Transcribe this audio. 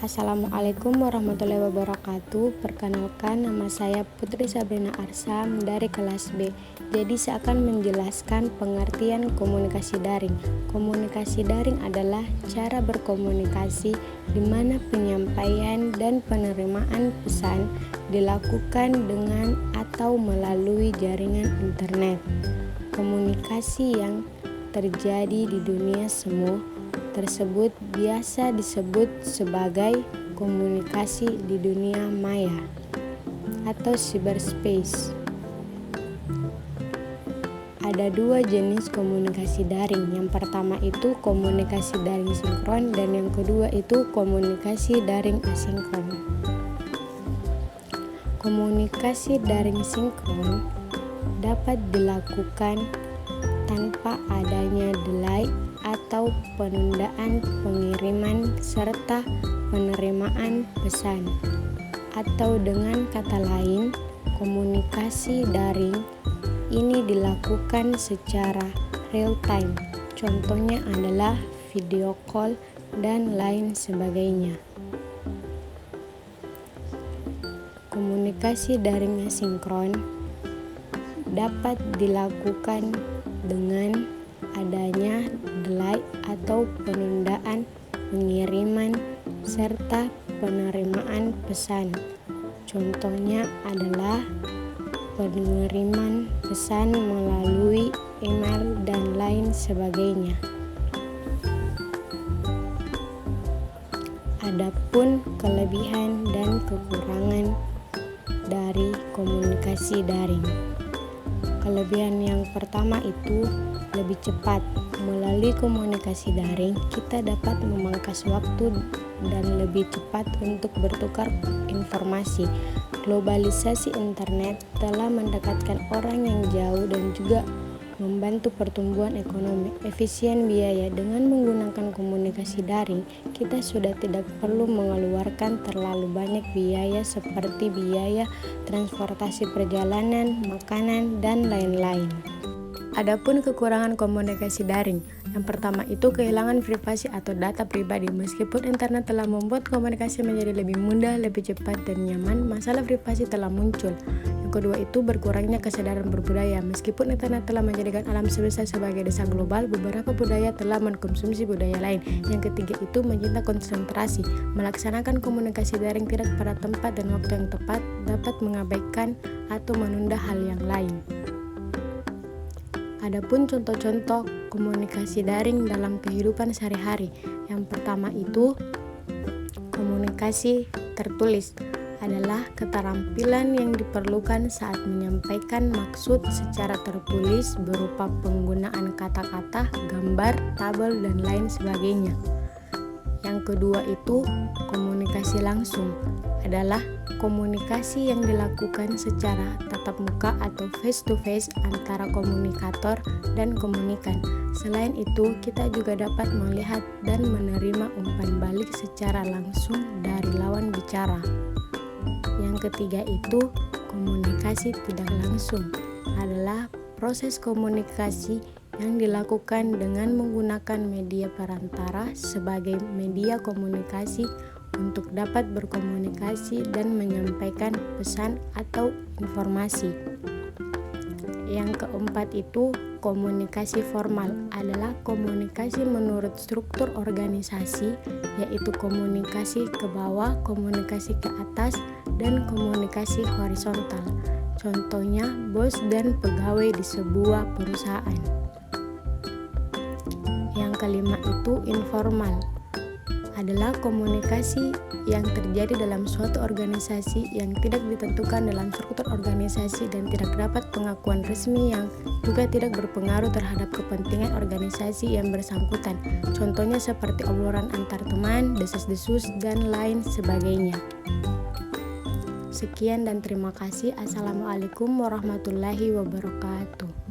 Assalamualaikum warahmatullahi wabarakatuh. Perkenalkan, nama saya Putri Sabrina Arsam dari kelas B. Jadi saya akan menjelaskan pengertian komunikasi daring. Komunikasi daring adalah cara berkomunikasi di mana penyampaian dan penerimaan pesan dilakukan dengan atau melalui jaringan internet. Komunikasi yang terjadi di dunia semu tersebut biasa disebut sebagai komunikasi di dunia maya atau cyberspace. Ada dua jenis komunikasi daring. Yang pertama itu komunikasi daring sinkron dan yang kedua itu komunikasi daring asinkron. Komunikasi daring sinkron dapat dilakukan tanpa adanya delay atau penundaan pengiriman serta penerimaan pesan. Atau dengan kata lain, komunikasi daring ini dilakukan secara real time. Contohnya adalah video call dan lain sebagainya. Komunikasi daring asinkron dapat dilakukan dengan adanya delay atau penundaan pengiriman serta penerimaan pesan. Contohnya adalah pengiriman pesan melalui email dan lain sebagainya. Adapun kelebihan dan kekurangan dari komunikasi daring. Kelebihan yang pertama itu lebih cepat. Melalui komunikasi daring, kita dapat memangkas waktu dan lebih cepat untuk bertukar informasi. Globalisasi internet telah mendekatkan orang yang jauh dan juga membantu pertumbuhan ekonomi. Efisien biaya. Dengan menggunakan komunikasi daring, kita sudah tidak perlu mengeluarkan terlalu banyak biaya seperti biaya transportasi perjalanan, makanan, dan lain-lain. Adapun kekurangan komunikasi daring, yang pertama itu kehilangan privasi atau data pribadi. Meskipun internet telah membuat komunikasi menjadi lebih mudah, lebih cepat, dan nyaman, masalah privasi telah muncul. Yang kedua itu berkurangnya kesadaran berbudaya. Meskipun internet telah menjadikan alam semesta sebagai desa global, beberapa budaya telah mengkonsumsi budaya lain. Yang ketiga itu mencinta konsentrasi. Melaksanakan komunikasi daring tidak pada tempat dan waktu yang tepat dapat mengabaikan atau menunda hal yang lain. Adapun contoh-contoh komunikasi daring dalam kehidupan sehari-hari. Yang pertama itu komunikasi tertulis adalah keterampilan yang diperlukan saat menyampaikan maksud secara tertulis berupa penggunaan kata-kata, gambar, tabel, dan lain sebagainya. Yang kedua itu komunikasi langsung adalah komunikasi yang dilakukan secara tatap muka atau face to face antara komunikator dan komunikan. Selain itu, kita juga dapat melihat dan menerima umpan balik secara langsung dari lawan bicara. Yang ketiga itu komunikasi tidak langsung adalah proses komunikasi yang dilakukan dengan menggunakan media perantara sebagai media komunikasi untuk dapat berkomunikasi dan menyampaikan pesan atau informasi. Yang keempat itu komunikasi formal adalah komunikasi menurut struktur organisasi, yaitu komunikasi ke bawah, komunikasi ke atas, dan komunikasi horizontal. Contohnya bos dan pegawai di sebuah perusahaan. Yang kelima itu informal adalah komunikasi yang terjadi dalam suatu organisasi yang tidak ditentukan dalam struktur organisasi dan tidak dapat pengakuan resmi yang juga tidak berpengaruh terhadap kepentingan organisasi yang bersangkutan. Contohnya seperti obrolan antar teman, desas-desus, dan lain sebagainya. Sekian dan terima kasih. Assalamualaikum warahmatullahi wabarakatuh.